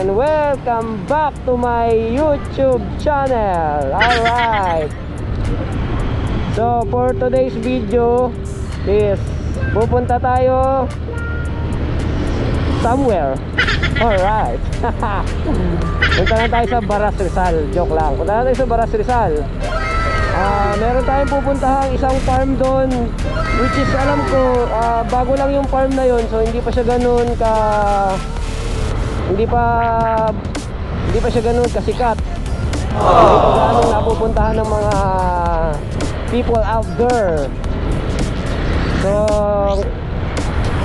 Welcome back to my YouTube channel. Alright, so for today's video is pupunta tayo somewhere. Alright. Punta na tayo sa Baras Rizal. Joke lang. Punta na tayo sa Baras Rizal. Meron tayong pupuntahang isang farm doon, which is alam ko bago lang yung farm na yon, so hindi pa siya ganun ka hindi pa siya ganun kasikat. Hindi pa ganun napupuntahan ng mga people out there. So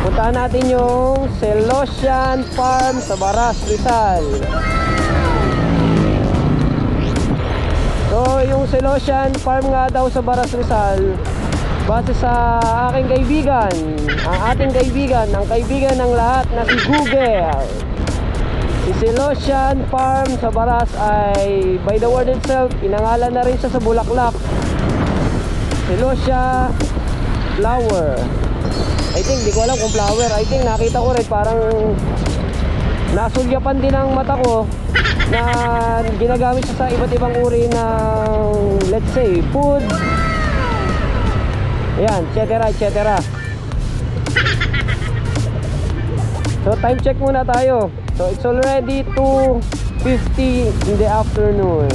puntahan natin yung Celossian Farm sa Baras Rizal. So yung Celossian Farm nga daw sa Baras Rizal, base sa aking kaibigan, ang ating kaibigan, ang kaibigan ng lahat na si Google, si Celossian Farm sa Baras ay by the word itself, pinangalan na rin siya sa bulaklak, Celosia flower. I think, di ko alam kung flower. I think nakita ko rin parang nasulyapan din ang mata ko na ginagamit siya sa iba't ibang uri ng, let's say, food, ayan, etc. So time check muna tayo. So it's already 2:50 in the afternoon.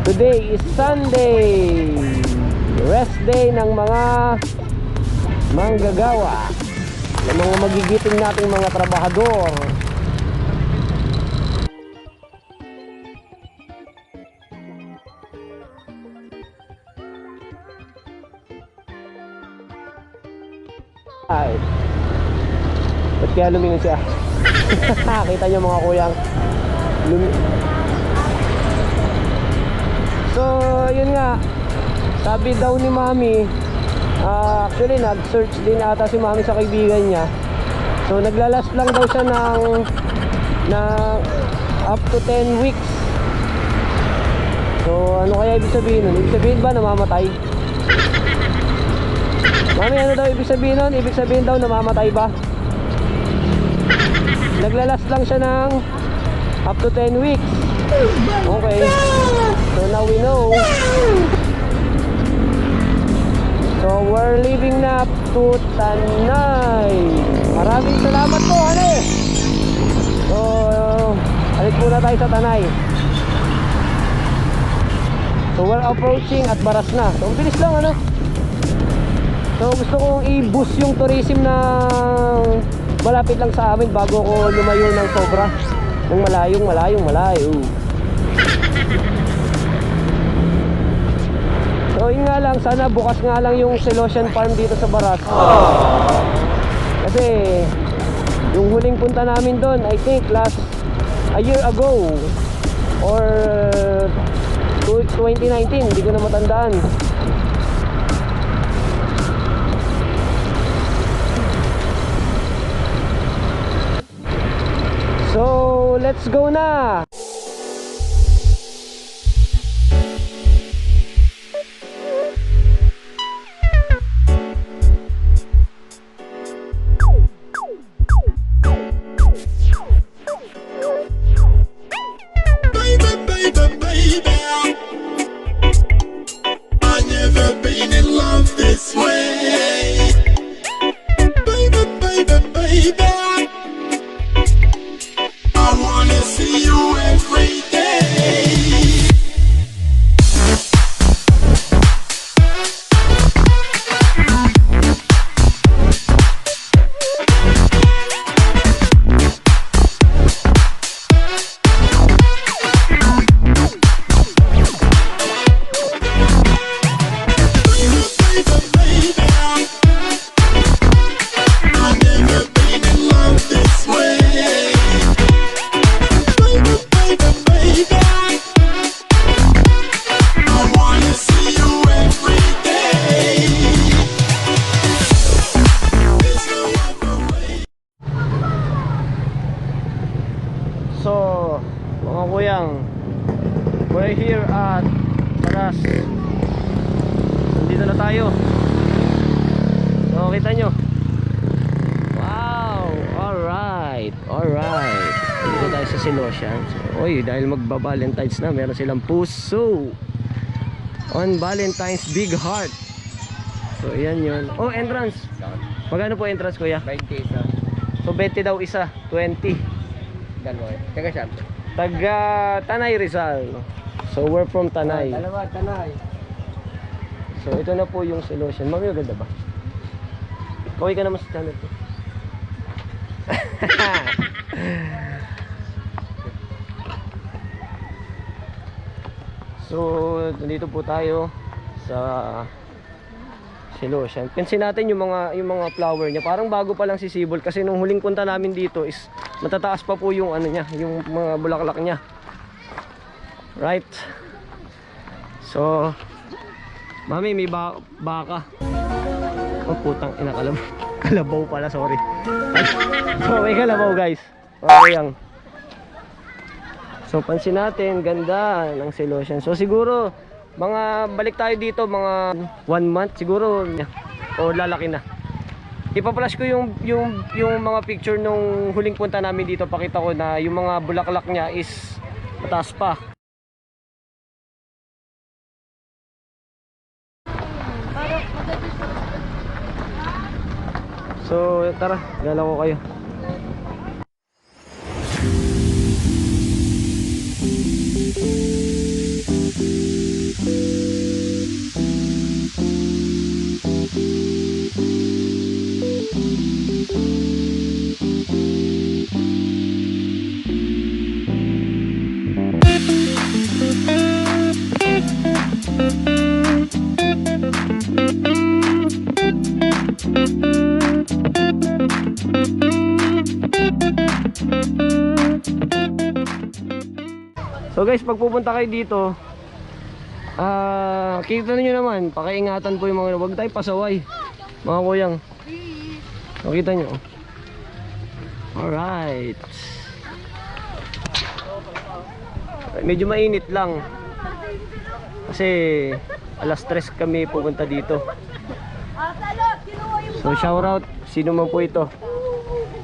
Today is Sunday, rest day ng mga manggagawa, ng mga magigiting nating mga trabahador. Ay, ba't kaya lumingon siya? Kita nyo mga kuyang so yun nga, sabi daw ni Mami, actually nag-search din ata si Mami sa kaibigan niya. So naglalast lang daw siya ng up to 10 weeks. So ano kaya ibig sabihin nun? Ibig sabihin ba namamatay? Mami, ano daw ibig sabihin nun? Ibig sabihin daw namamatay ba? Naglalast lang siya ng up to 10 weeks. Okay, so now we know. So we're leaving na to Tanay. Maraming salamat po, ano. So alis muna tayo sa Tanay. So we're approaching at Baras na. So bilis lang, ano. So gusto kong i-boost yung tourism na malapit lang sa amin bago ko lumayo ng sobra, ng malayo. So yun nga lang, sana bukas nga lang yung Celossian Farm dito sa Baras. Kasi yung huling punta namin doon, I think a year ago or 2019, hindi ko na matandaan. So let's go na. I've never been in love this way. Baby, baby, We're here at Baras. Nandito na tayo. So kita nyo. Wow, alright. Dito tayo sa Celossian. So, oy, dahil magba-Valentine's na, meron silang puso on Valentine's Big Heart. So yan yun. Oh, entrance. Magkano po entrance, kuya? 20 isa. So 20 daw isa, 20. Dalawa. Taga saan? Taga Tanay Rizal. So we're from Tanay. Dalawa, Tanay. So ito na po yung Celossian. Mami, maganda ba? Kaway ka naman sa channel ko. So nandito po tayo sa Celossian. Pansin natin yung mga flower niya. Parang bago pa lang sisibol kasi nung huling punta namin dito is matataas pa po yung ano niya, yung mga bulaklak niya. Right. So mami, may baka. Oh putang ina, kalabaw pala, sorry. So may kalabaw guys. Okay lang. So pansin natin, ganda ng Celossian. So siguro mga balik tayo dito mga 1 month siguro o lalaki na. Ipa-flash ko yung mga picture nung huling punta namin dito, pakita ko na yung mga bulaklak niya is mataas pa. So tara, gala ko kayo. So guys, pag pupunta kayo dito, kita niyo naman, pakiingatan po yung mga, wag tayo pasaway, mga kuyang. Makita nyo. Alright. Medyo mainit lang kasi alas 3 kami pupunta dito. So shoutout, sino man po ito.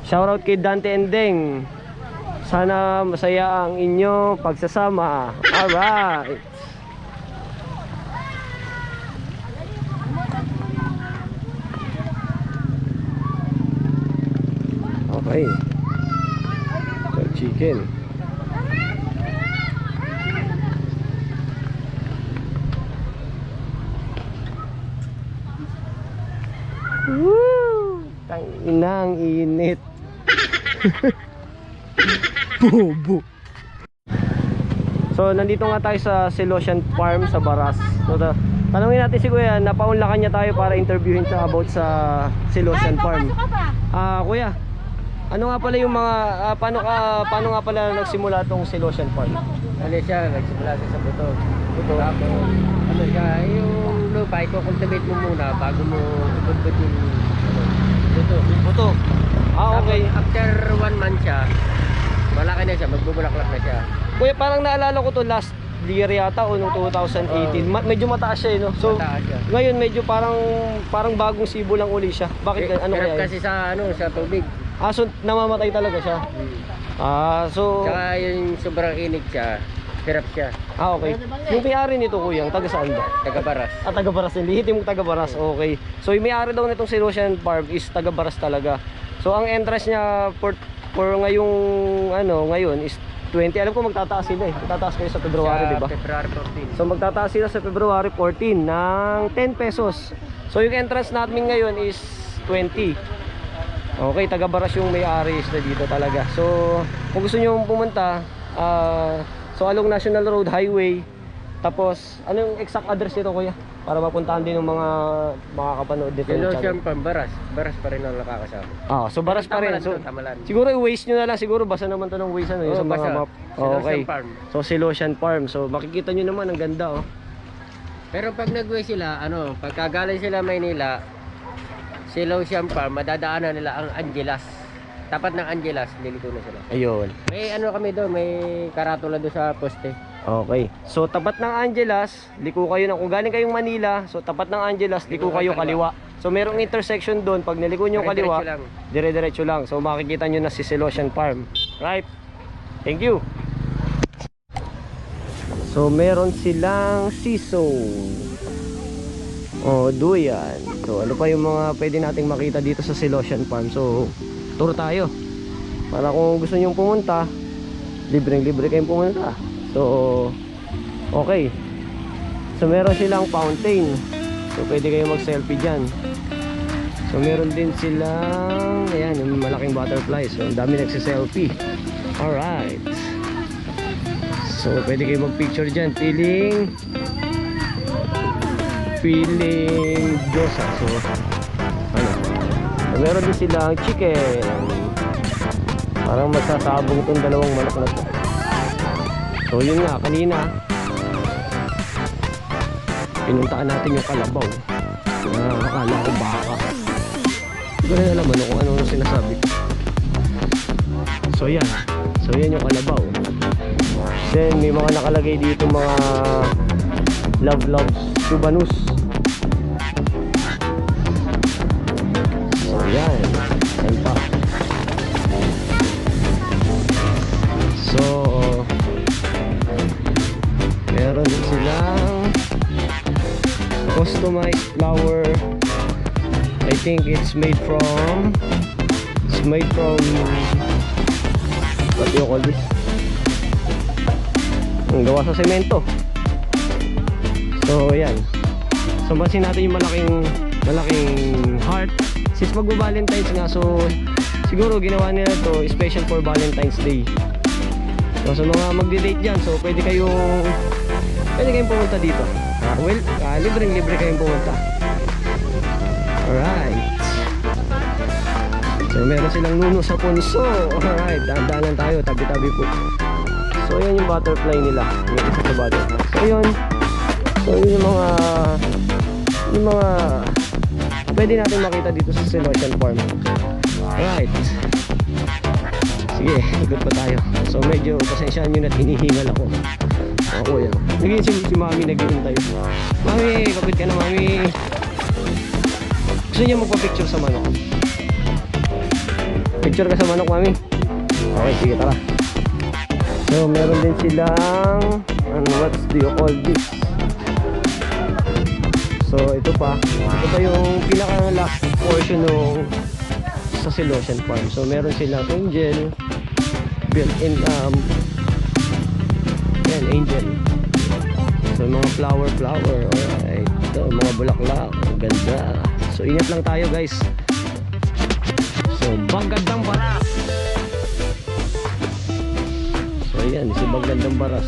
Shoutout kay Dante Endeng. Sana masaya ang inyo pagsasama. Alright. Okay. So, chicken. Woo! Tanginang init. Bobo. So nandito nga tayo sa Celossian Farm sa Baras. So tanungin natin si Kuya, napaunlakan niya tayo para interviewin siya about sa Celossian Farm. Kuya, ano nga pala yung mga paano nga pala nagsimula tong Celossian Farm? Ano siya, nagsimula siya sa buto. Tapos, ano siya, yung lupa, i-cultivate mo muna bago mo ibutbut yung buto. Okay. Tapos, after 1 month siya, malaki na siya, magbubulaklak na siya. Kuya, parang naalala ko to last year yata o noong 2018. Medyo mataas siya, no? So, siya. Ngayon medyo parang bagong sibo lang uli siya. Bakit? Ano kaya? Kasi sa tubig. So namamatay talaga siya. So saka yung sobrang init siya, hirap siya. Okay. Yung may-ari nito, Kuya, taga saan ba? Taga Baras. Taga Baras din. Lihitin mo taga Baras. Okay. So yung may-ari daw nitong Celossian Farm is taga Baras talaga. So ang entrance niya for ngayon is 20. Alam ko magtataas sila eh. Magtataas kayo sa February, di ba? February 14. So magtataas sila sa February 14 ng 10 pesos. So yung entrance natin ngayon is 20. Okay, taga Baras yung may-ari is na dito talaga. So kung gusto niyo pumunta, so along National Road Highway. Tapos anong exact address nito, Kuya? Para mapuntahan din ng mga makakapanood dito. Celossian Farm, Baras. Baras pa rin ang nakakasama. So Baras pa rin. So siguro i-waste nyo na lang. Siguro basa naman to ng waste yung sa mga map. Okay. Farm. So Celossian Farm. So makikita nyo naman ang ganda, oh. Pero pag nag-waste sila, pagkagaling sila Maynila, Celossian Farm, madadaanan nila ang Angelas. Tapat ng Angelas, liliko na sila. Ayun. May kami doon, may karatula doon sa poste. Okay. So tapat ng Angelas, liko kayo na kung galing kayong Manila, so tapat ng Angelas, liko kayo kaliwa. So merong intersection doon, pag niliko nyo kaliwa, dire-diretso lang. So makikita nyo na si Celossian Farm. Right? Thank you. So meron silang siso. Oh, duyan. So ano pa yung mga pwede nating makita dito sa Celossian Farm. So tour tayo. Para kung gusto nyo pumunta, libreng-libre kayong pumunta. So okay. So meron silang fountain. So pwede kayo mag-selfie dyan. So meron din silang, ayan, yung malaking butterfly. So ang dami nagsiselfie. Alright. So pwede kayo mag-picture dyan. Feeling Diyosa. So ano. So meron din silang chicken. Parang magsasabong itong dalawang manok na to. So yun nga, kanina pinuntaan natin yung kalabaw. Akala ko baka. Hindi ko rin alam ano kung ano sinasabi. So yan. So yan yung kalabaw. Then may mga nakalagay dito mga love subanus. So yan. Yan pa. So meron din silang customized flower. I think it's made from what do you call this? Gawa sa semento. So yan. So pansin natin yung malaking heart. Since magba-Valentine's nga, so siguro ginawa nila to special for Valentine's Day. So sa mga magdi-date dyan, so pwede kayong pumunta dito. Well, libreng-libre kayong pumunta. Alright. So meron silang nuno sa punso. Alright, dahan-dahan tayo, tabi-tabi po. So yan yung butterfly nila. Yung isa sa butterfly. So yun. So yun yung mga pwede natin makita dito sa Celossian Farm. Alright. Sige, ikot pa tayo. So medyo pasensyaan nyo na hinihingal ako. Ako yan. Naging si Mami naghihintay. Mami, kapit ka na Mami. Gusto niya magpa-picture sa manok? Picture ka sa manok Mami? Okay, sige tara. So meron din silang what do you call this? So ito pa yung pinaka last portion nung sa Celossian Farm. So meron silang angel built-in yan, angel. So mga flower. Alright. Ito, mga bulaklak. Ang ganda. So ingat lang tayo guys. So Bagandang Baras. So ayan, si Bagandang Baras.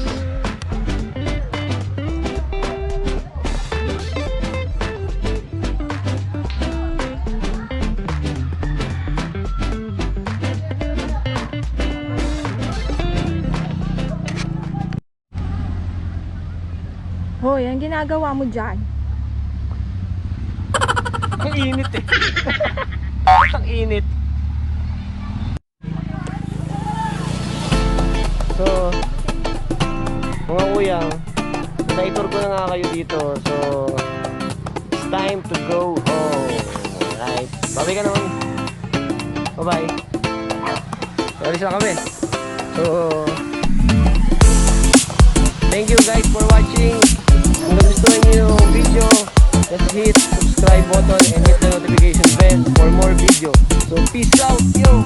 Hoy, ang ginagawa mo dyan? Ang init eh. Ang init. So, mga kuya, na-tour ko na nga kayo dito. So, it's time to go home. Alright. Bye-bye ka naman. Bye-bye. Alis na kami. So, thank you guys for watching. Kung nagustuhan nyo yung video, just hit subscribe button and hit the notification bell for more video. So peace out yo.